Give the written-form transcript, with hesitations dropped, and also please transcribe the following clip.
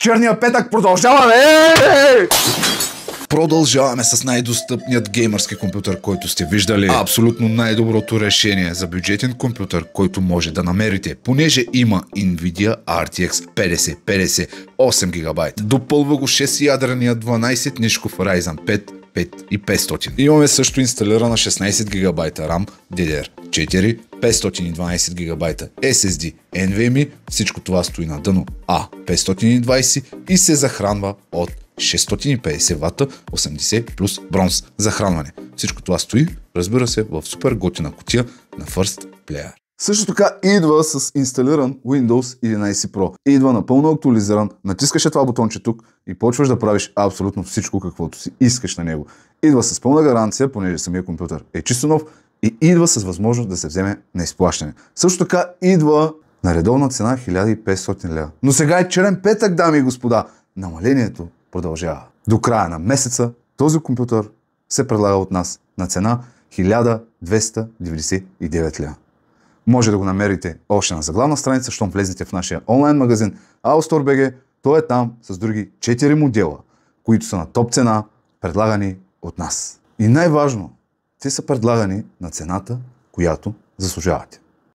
Черния петък продължаваме! Продължаваме с най-достъпният геймърски компютър, който сте виждали. Абсолютно най-доброто решение за бюджетен компютър, който може да намерите, понеже има Nvidia RTX 5050 8 ГБ. Допълва го 6-ядрения 12-нишков Ryzen 5 5500. Имаме също инсталирана 16 ГБ RAM DDR4, 512 ГБ SSD NVMe. Всичко това стои на дъно A520 и се захранва от 650 вата 80 плюс бронз захранване. Всичко това стои, разбира се, в супер готина кутия на First Player. Също така идва с инсталиран Windows 11 Pro. Идва напълно актуализиран, натискаш това бутонче тук и почваш да правиш абсолютно всичко, каквото си искаш на него. Идва с пълна гаранция, понеже самия компютър е чисто нов, и идва с възможност да се вземе на изплащане. Също така идва на редовна цена 1500 лева. Но сега е черен петък, дами и господа. Намалението продължава. До края на месеца този компютър се предлага от нас на цена 1299 лева. Може да го намерите още на заглавна страница, щом влезете в нашия онлайн магазин AOStore.bg. Той е там с други 4 модела, които са на топ цена, предлагани от нас. И най-важно, те са предлагани на цената, която заслужавате.